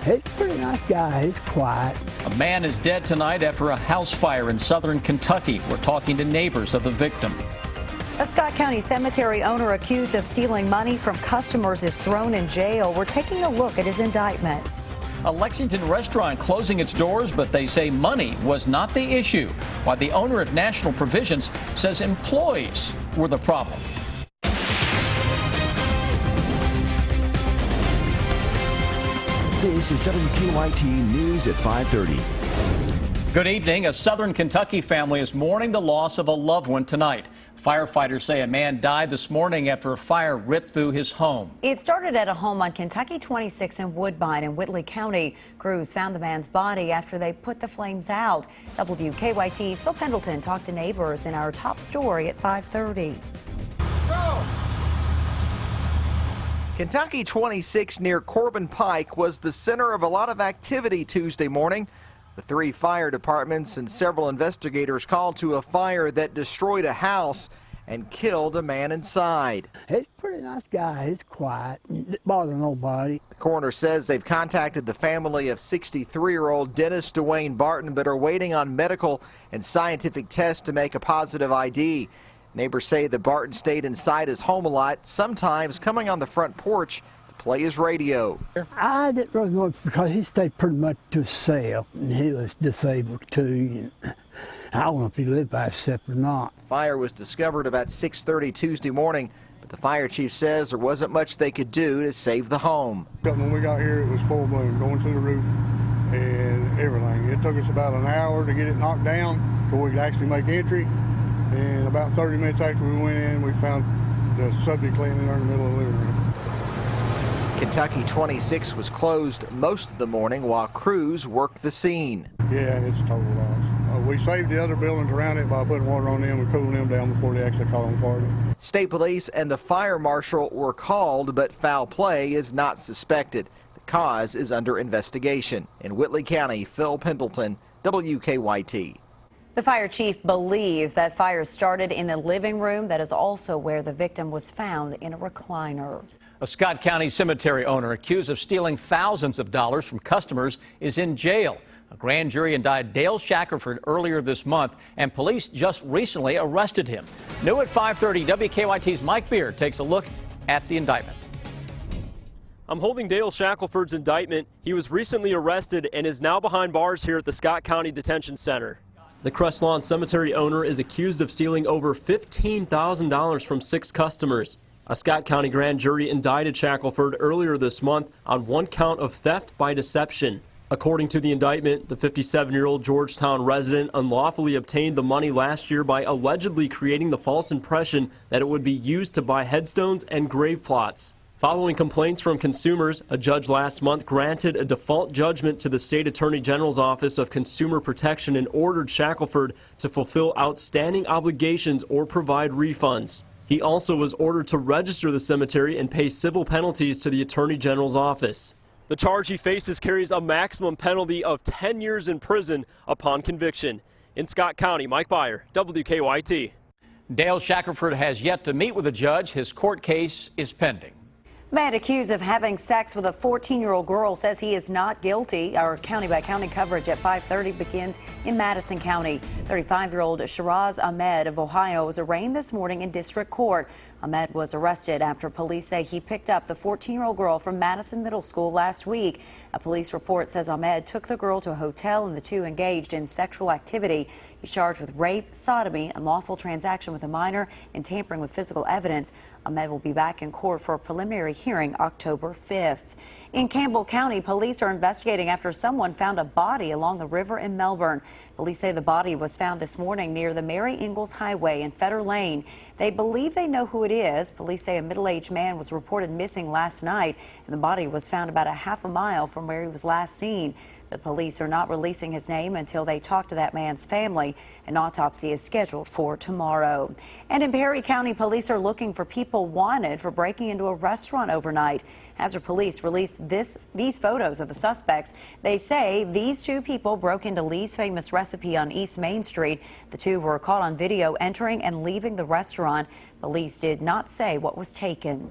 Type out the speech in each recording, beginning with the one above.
He's a pretty nice guy. He's quiet. A man is dead tonight after a house fire in southern Kentucky. We're talking to neighbors of the victim. A Scott County cemetery owner accused of stealing money from customers is thrown in jail. We're taking a look at his indictment. A Lexington restaurant closing its doors, but they say money was not the issue, while the owner of National Provisions says employees were the problem. This is WKYT News at 5:30. Good evening. A southern Kentucky family is mourning the loss of a loved one tonight. Firefighters say a man died this morning after a fire ripped through his home. It started at a home on Kentucky 26 in Woodbine in Whitley County. Crews found the man's body after they put the flames out. WKYT's Phil Pendleton talked to neighbors in our top story at 5:30. Kentucky 26 near Corbin Pike was the center of a lot of activity Tuesday morning. The 3 fire departments and several investigators called to a fire that destroyed a house and killed a man inside. He's a pretty nice guy. He's quiet. Didn't bother nobody. The coroner says they've contacted the family of 63-year-old Dennis Dwayne Barton, but are waiting on medical and scientific tests to make a positive ID. Neighbors say that Barton stayed inside his home a lot, sometimes coming on the front porch to play his radio. I didn't really know because he stayed pretty much to himself, and he was disabled too. And I don't know if he lived by himself or not. Fire was discovered about 6:30 Tuesday morning, but the fire chief says there wasn't much they could do to save the home. When we got here, it was full bloom, going through the roof and everything. It took us about an hour to get it knocked down so we could actually make entry. And about 30 minutes after we went in, we found the subject laying there in the middle of the living room. Kentucky 26 was closed most of the morning while crews worked the scene. Yeah, it's a total loss. We saved the other buildings around it by putting water on them and cooling them down before they actually caught on fire. State police and the fire marshal were called, but foul play is not suspected. The cause is under investigation. In Whitley County, Phil Pendleton, WKYT. The fire chief believes that fire started in the living room. That is also where the victim was found in a recliner. A Scott County cemetery owner accused of stealing thousands of dollars from customers is in jail. A grand jury indicted Dale Shackelford earlier this month, and police just recently arrested him. New at 5:30, WKYT's Mike Beard takes a look at the indictment. I'm holding Dale Shackelford's indictment. He was recently arrested and is now behind bars here at the Scott County Detention Center. The Crestlawn Cemetery owner is accused of stealing over $15,000 from 6 customers. A Scott County grand jury indicted Shackelford earlier this month on 1 count of theft by deception. According to the indictment, the 57-year-old Georgetown resident unlawfully obtained the money last year by allegedly creating the false impression that it would be used to buy headstones and grave plots. Following complaints from consumers, a judge last month granted a default judgment to the State Attorney General's Office of Consumer Protection and ordered Shackelford to fulfill outstanding obligations or provide refunds. He also was ordered to register the cemetery and pay civil penalties to the Attorney General's office. The charge he faces carries a maximum penalty of 10 years in prison upon conviction. In Scott County, Mike Beyer, WKYT. Dale Shackelford has yet to meet with a judge. His court case is pending. Man accused of having sex with a 14-year-old girl says he is not guilty. Our county-by-county coverage at 5:30 begins in Madison County. 35-year-old Shiraz Ahmed of Ohio was arraigned this morning in district court. Ahmed was arrested after police say he picked up the 14-year-old girl from Madison Middle School last week. A police report says Ahmed took the girl to a hotel and the two engaged in sexual activity. He's charged with rape, sodomy, unlawful transaction with a minor, and tampering with physical evidence. Ahmed will be back in court for a preliminary hearing October 5th. In Campbell County, police are investigating after someone found a body along the river in Melbourne. Police say the body was found this morning near the Mary Ingalls Highway and Fetter Lane. They believe they know who it is. Police say a middle-aged man was reported missing last night, and the body was found about a half a mile from where he was last seen. The police are not releasing his name until they talk to that man's family. An autopsy is scheduled for tomorrow. And in Perry County, police are looking for people wanted for breaking into a restaurant overnight. Hazard police released these photos of the suspects. They say these 2 people broke into Lee's Famous Recipe on East Main Street. The 2 were caught on video entering and leaving the restaurant. Police did not say what was taken.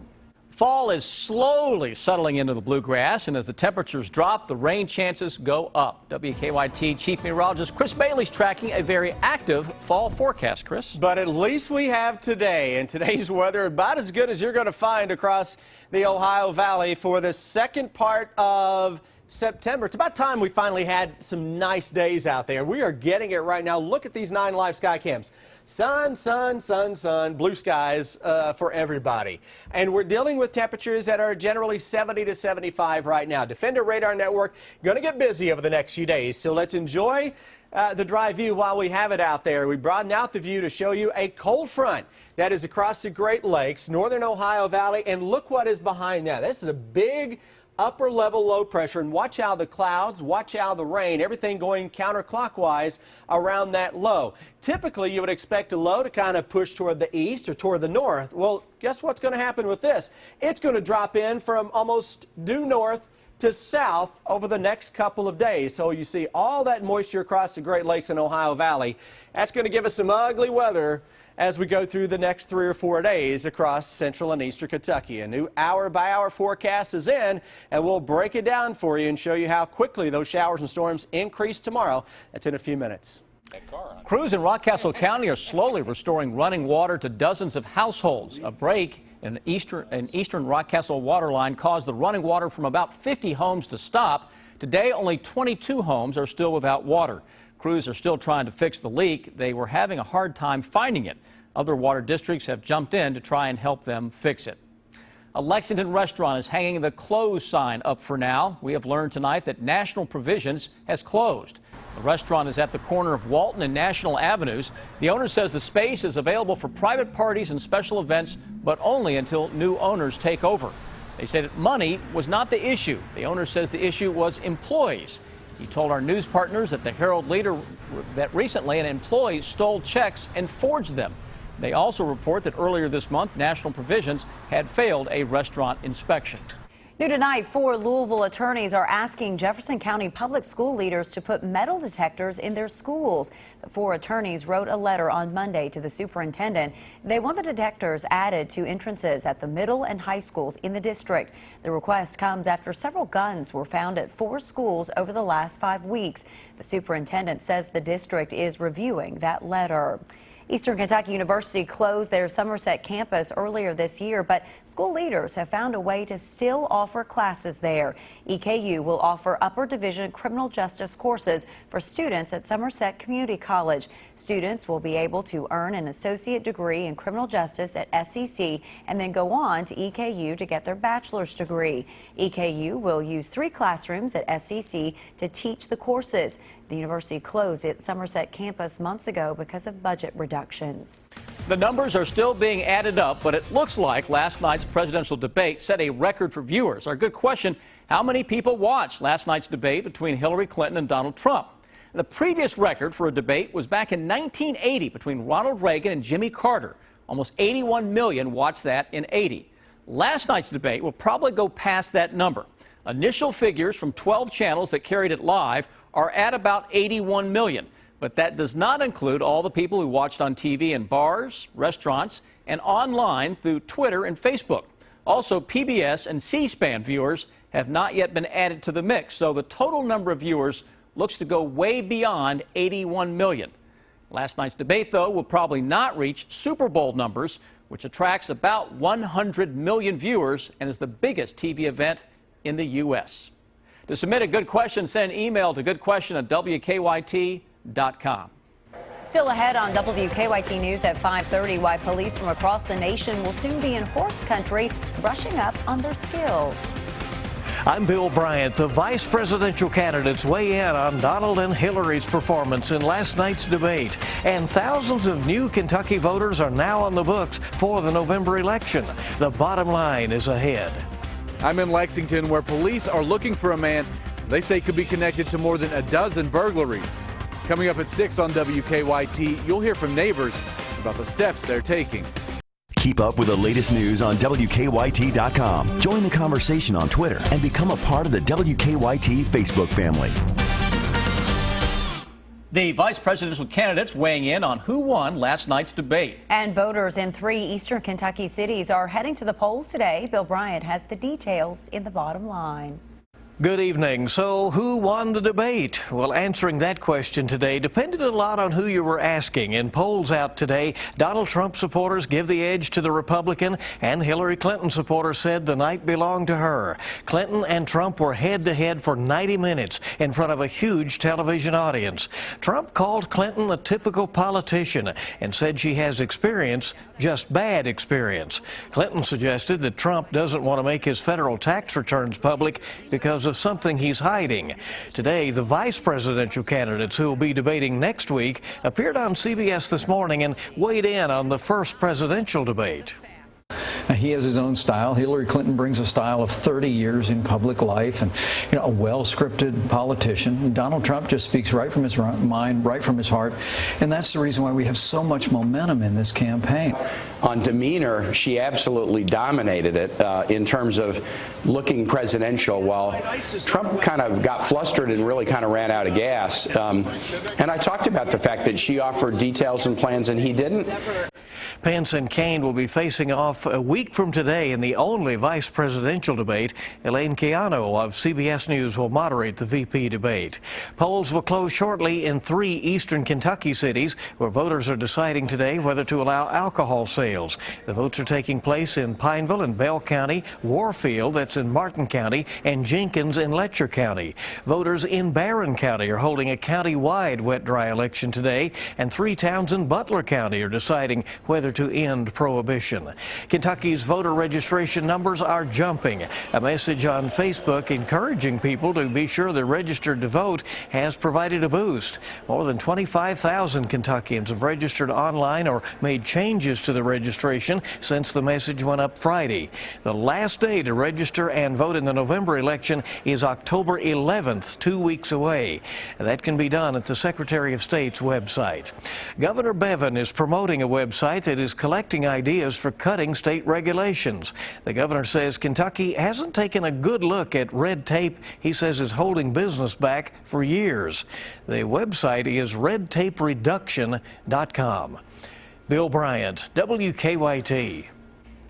Fall is slowly settling into the bluegrass, and as the temperatures drop, the rain chances go up. WKYT Chief Meteorologist Chris Bailey's tracking a very active fall forecast, Chris. But at least we have today, and today's weather about as good as you're going to find across the Ohio Valley for the second part of September. It's about time we finally had some nice days out there. We are getting it right now. Look at these 9 live sky cams. Sun, sun, sun, sun, blue skies for everybody. And we're dealing with temperatures that are generally 70 to 75 right now. Defender Radar Network going to get busy over the next few days. So let's enjoy the dry view while we have it out there. We broaden out the view to show you a cold front that is across the Great Lakes, northern Ohio Valley. And look what is behind that. This is a big upper level low pressure, and watch how the clouds, watch how the rain, everything going counterclockwise around that low. Typically, you would expect a low to kind of push toward the east or toward the north. Well, guess what's going to happen with this? It's going to drop in from almost due north to south over the next couple of days. So you see all that moisture across the Great Lakes and Ohio Valley. That's going to give us some ugly weather as we go through the next 3 or 4 days across central and eastern Kentucky. A new hour-by-hour forecast is in, and we'll break it down for you and show you how quickly those showers and storms increase tomorrow. That's in a few minutes. Crews in Rockcastle County are slowly restoring running water to dozens of households. A break in an eastern Rockcastle water line caused the running water from about 50 homes to stop. Today, only 22 homes are still without water. Crews are still trying to fix the leak. They were having a hard time finding it. Other water districts have jumped in to try and help them fix it. A Lexington restaurant is hanging the close sign up for now. We have learned tonight that National Provisions has closed. The restaurant is at the corner of Walton and National Avenues. The owner says the space is available for private parties and special events, but only until new owners take over. They say that money was not the issue. The owner says the issue was employees. He told our news partners at the Herald Leader that recently an employee stole checks and forged them. They also report that earlier this month, National Provisions had failed a restaurant inspection. New tonight, 4 Louisville attorneys are asking Jefferson County public school leaders to put metal detectors in their schools. The 4 attorneys wrote a letter on Monday to the superintendent. They want the detectors added to entrances at the middle and high schools in the district. The request comes after several guns were found at 4 schools over the last 5 weeks. The superintendent says the district is reviewing that letter. Eastern Kentucky University closed their Somerset campus earlier this year, but school leaders have found a way to still offer classes there. EKU will offer upper division criminal justice courses for students at Somerset Community College. Students will be able to earn an associate degree in criminal justice at SEC and then go on to EKU to get their bachelor's degree. EKU will use 3 classrooms at SEC to teach the courses. The university closed its Somerset campus months ago because of budget reductions. The numbers are still being added up, but it looks like last night's presidential debate set a record for viewers. Our good question, how many people watched last night's debate between Hillary Clinton and Donald Trump? The previous record for a debate was back in 1980 between Ronald Reagan and Jimmy Carter. Almost 81 million watched that in 80. Last night's debate will probably go past that number. Initial figures from 12 channels that carried it live are at about 81 million. But that does not include all the people who watched on TV in bars, restaurants, and online through Twitter and Facebook. Also, PBS and C-SPAN viewers have not yet been added to the mix, so the total number of viewers looks to go way beyond 81 million. Last night's debate, though, will probably not reach Super Bowl numbers, which attracts about 100 million viewers and is the biggest TV event in the U.S. To submit a good question, send an email to goodquestion@wkyt.com. Still ahead on WKYT News at 5:30, why police from across the nation will soon be in horse country brushing up on their skills. I'm Bill Bryant. The vice presidential candidates weigh in on Donald and Hillary's performance in last night's debate. And thousands of new Kentucky voters are now on the books for the November election. The bottom line is ahead. I'm in Lexington, where police are looking for a man they say could be connected to more than a dozen burglaries. Coming up at 6 on WKYT, you'll hear from neighbors about the steps they're taking. Keep up with the latest news on WKYT.com. Join the conversation on Twitter and become a part of the WKYT Facebook family. The vice presidential candidates weighing in on who won last night's debate. And voters in 3 eastern Kentucky cities are heading to the polls today. Bill Bryant has the details in the bottom line. Good evening. So who won the debate? Well, answering that question today depended a lot on who you were asking. In polls out today, Donald Trump supporters give the edge to the Republican, and Hillary Clinton supporters said the night belonged to her. Clinton and Trump were head-to-head for 90 minutes in front of a huge television audience. Trump called Clinton a typical politician and said she has experience, just bad experience. Clinton suggested that Trump doesn't want to make his federal tax returns public because of something he's hiding. Today, the vice presidential candidates who will be debating next week appeared on CBS this morning and weighed in on the first presidential debate. He has his own style. Hillary Clinton brings a style of 30 years in public life and, a well-scripted politician. Donald Trump just speaks right from his mind, right from his heart, and that's the reason why we have so much momentum in this campaign. On demeanor, she absolutely dominated it in terms of looking presidential, while Trump kind of got flustered and really kind of ran out of gas. And I talked about the fact that she offered details and plans and he didn't. Pence and Kaine will be facing off a week from today in the only vice presidential debate. Elaine Keano of CBS News will moderate the VP debate. Polls will close shortly in 3 eastern Kentucky cities where voters are deciding today whether to allow alcohol sales. The votes are taking place in Pineville in Bell County, Warfield, that's in Martin County, and Jenkins in Letcher County. Voters in Barron County are holding a county-wide wet-dry election today, and 3 towns in Butler County are deciding whether to end prohibition. Kentucky's voter registration numbers are jumping. A message on Facebook encouraging people to be sure they're registered to vote has provided a boost. More than 25,000 Kentuckians have registered online or made changes to the registration since the message went up Friday. The last day to register and vote in the November election is October 11th, 2 weeks away. That can be done at the Secretary of State's website. Governor Bevin is promoting a website that is collecting ideas for cutting state regulations. The governor says Kentucky hasn't taken a good look at red tape he says is holding business back for years. The website is redtapereduction.com. Bill Bryant, WKYT.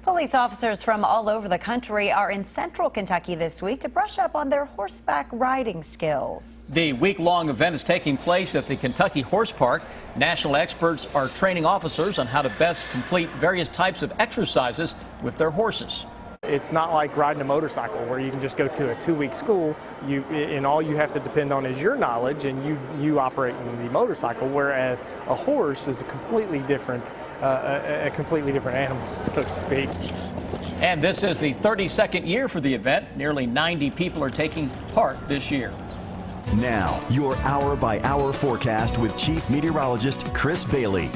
Police officers from all over the country are in central Kentucky this week to brush up on their horseback riding skills. The week-long event is taking place at the Kentucky Horse Park. National experts are training officers on how to best complete various types of exercises with their horses. It's not like riding a motorcycle where you can just go to a 2-week school and all you have to depend on is your knowledge and you operate in the motorcycle, whereas a horse is a completely different animal, so to speak. And this is the 32nd year for the event. Nearly 90 people are taking part this year. Now, your hour-by-hour forecast with Chief Meteorologist Chris Bailey.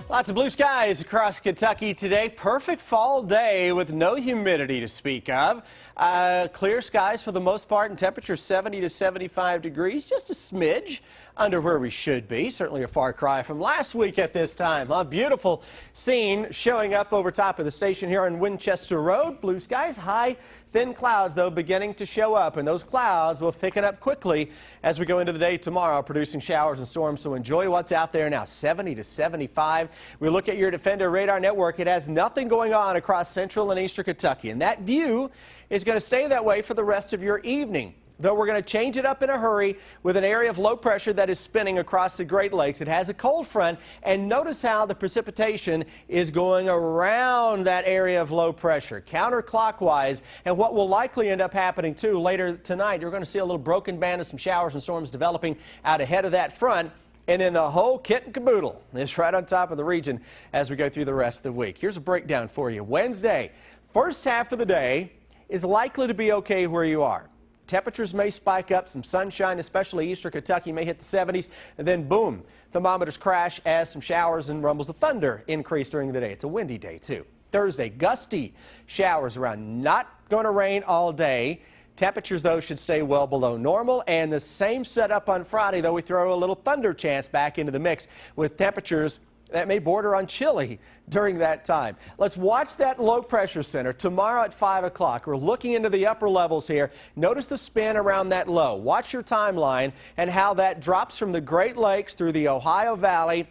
Lots of blue skies across Kentucky today. Perfect fall day with no humidity to speak of. Clear skies for the most part, and temperatures 70 to 75 degrees, just a smidge under where we should be. Certainly a far cry from last week at this time. A beautiful scene showing up over top of the station here on Winchester Road. Blue skies, high, thin clouds, though, beginning to show up, and those clouds will thicken up quickly as we go into the day tomorrow, producing showers and storms. So enjoy what's out there now. 70 to 75. We look at your Defender radar network. It has nothing going on across central and eastern Kentucky, and that view is going to stay that way for the rest of your evening. Though we're going to change it up in a hurry with an area of low pressure that is spinning across the Great Lakes. It has a cold front, and notice how the precipitation is going around that area of low pressure, counterclockwise. And what will likely end up happening, too, later tonight, you're going to see a little broken band of some showers and storms developing out ahead of that front. And then the whole kit and caboodle is right on top of the region as we go through the rest of the week. Here's a breakdown for you. Wednesday, first half of the day is likely to be okay where you are. Temperatures may spike up, some sunshine, especially eastern Kentucky, may hit the 70s, and then boom, thermometers crash as some showers and rumbles of thunder increase during the day. It's a windy day, too. Thursday, gusty showers around. Not going to rain all day. Temperatures, though, should stay well below normal, and the same setup on Friday, though we throw a little thunder chance back into the mix with temperatures that may border on chilly during that time. Let's watch that low pressure center tomorrow at 5 o'clock. We're looking into the upper levels here. Notice the spin around that low. Watch your timeline and how that drops from the Great Lakes through the Ohio Valley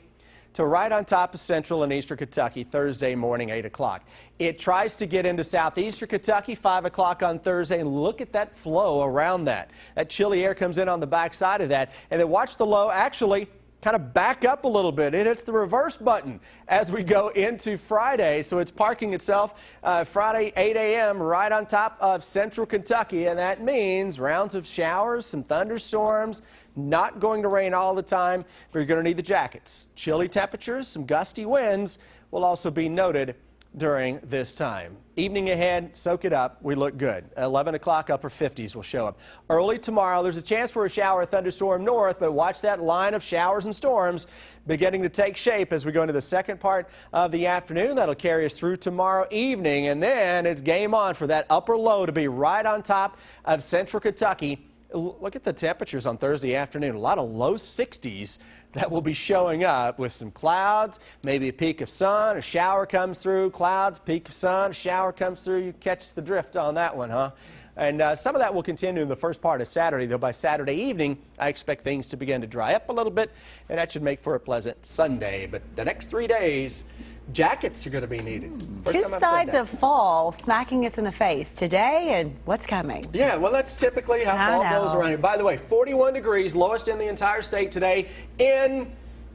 to right on top of central and eastern Kentucky Thursday morning, 8 o'clock. It tries to get into southeastern Kentucky, 5 o'clock on Thursday, and look at that flow around that. That chilly air comes in on the backside of that, and then watch the low actually kind of back up a little bit. It hits the reverse button as we go into Friday, so it's parking itself Friday 8 a.m. right on top of central Kentucky, and that means rounds of showers, some thunderstorms. Not going to rain all the time, but you're going to need the jackets. Chilly temperatures, some gusty winds will also be noted during this time. Evening ahead, soak it up. We look good. 11 o'clock, upper 50s will show up. Early tomorrow, there's a chance for a shower or thunderstorm north, but watch that line of showers and storms beginning to take shape as we go into the second part of the afternoon. That'll carry us through tomorrow evening, and then it's game on for that upper low to be right on top of central Kentucky. Look at the temperatures on Thursday afternoon. A lot of low 60s that will be showing up with some clouds, maybe a peak of sun, a shower comes through, clouds, peak of sun, a shower comes through. You catch the drift on that one, huh? And some of that will continue in the first part of Saturday, though by Saturday evening, I expect things to begin to dry up a little bit, and that should make for a pleasant Sunday. But the next 3 days, jackets are going to be needed. Two sides of fall smacking us in the face today and what's coming. Yeah, well, that's typically how fall goes around here. By the way, 41 degrees, lowest in the entire state today in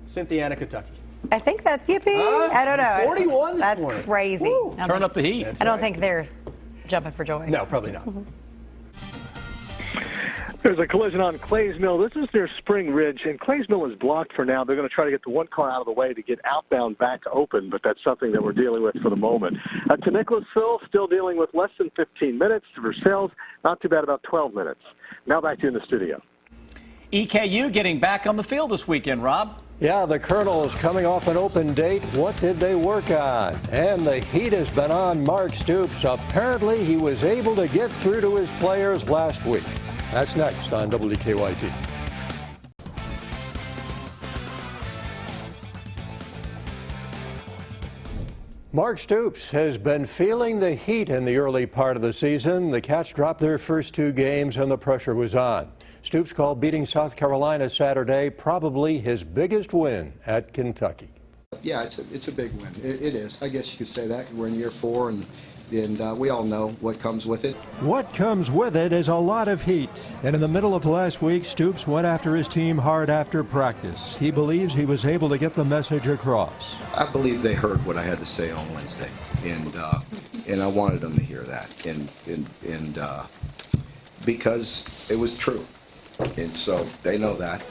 Cynthiana, Kentucky. I think that's yippee. I don't know. 41 this morning. That's crazy. Woo, turn up the heat. I don't think they're jumping for joy. No, probably not. There's a collision on Clays Mill. This is near Spring Ridge, and Clays Mill is blocked for now. They're going to try to get the one car out of the way to get outbound back open, but that's something that we're dealing with for the moment. To Nicholasville, still dealing with less than 15 minutes. To Versailles, not too bad, about 12 minutes. Now back to you in the studio. EKU getting back on the field this weekend, Rob. Yeah, the Colonels coming off an open date. What did they work on? And the heat has been on Mark Stoops. Apparently, he was able to get through to his players last week. That's next on WKYT. Mark Stoops has been feeling the heat in the early part of the season. The Cats dropped their first 2 games and the pressure was on. Stoops called beating South Carolina Saturday probably his biggest win at Kentucky. Yeah, it's a big win. It is. I guess you could say that. We're in year 4 and we all know what comes with it. What comes with it is a lot of heat. And in the middle of last week, Stoops went after his team hard after practice. He believes he was able to get the message across. I believe they heard what I had to say on Wednesday, and I wanted them to hear that, and because it was true, and so they know that,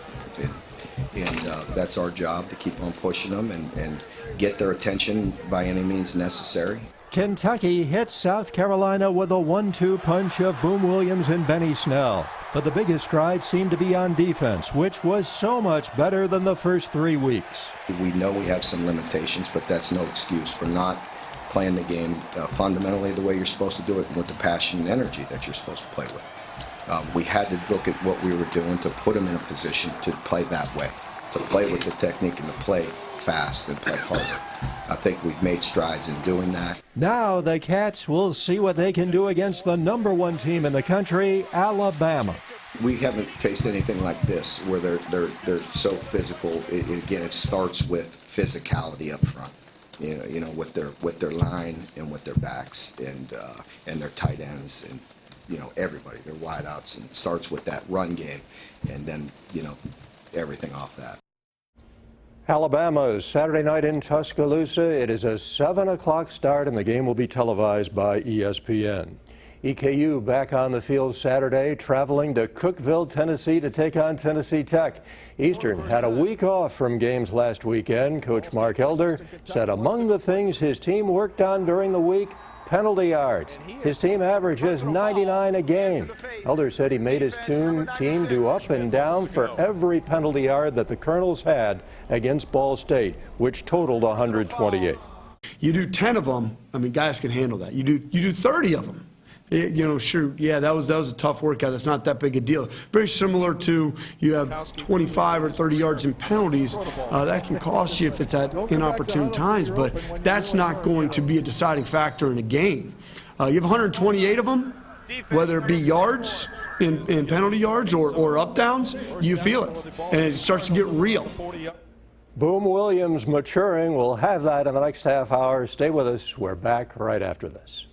and that's our job to keep on pushing them and get their attention by any means necessary. Kentucky hits South Carolina with a 1-2 punch of Boom Williams and Benny Snell. But the biggest stride seemed to be on defense, which was so much better than the first 3 weeks. We know we have some limitations, but that's no excuse for not playing the game fundamentally the way you're supposed to do it, with the passion and energy that you're supposed to play with. We had to look at what we were doing to put them in a position to play that way, to play with the technique and to play fast and play harder. I think we've made strides in doing that. Now the Cats will see what they can do against the #1 team in the country, Alabama. We haven't faced anything like this where they're so physical. Again, it starts with physicality up front. You know, with their line and with their backs and their tight ends and everybody, their wideouts, and it starts with that run game, and then everything off that. Alabama is Saturday night in Tuscaloosa. It is a 7 o'clock start, and the game will be televised by ESPN. EKU back on the field Saturday, traveling to Cookeville, Tennessee to take on Tennessee Tech. Eastern had a week off from games last weekend. Coach Mark Elder said among the things his team worked on during the week, penalty yards. His team averages 99 a game. Elder said he made his team do up and down for every penalty yard that the Colonels had against Ball State, which totaled 128. You do 10 of them, I mean, guys can handle that. You do 30 of them, Shoot, yeah, that was a tough workout. It's not that big a deal. Very similar to you have 25 or 30 yards in penalties. That can cost you if it's at inopportune times, but that's not going to be a deciding factor in a game. You have 128 of them, whether it be yards, in penalty yards or up downs, you feel it, and it starts to get real. Boom Williams maturing. We'll have that in the next half hour. Stay with us. We're back right after this.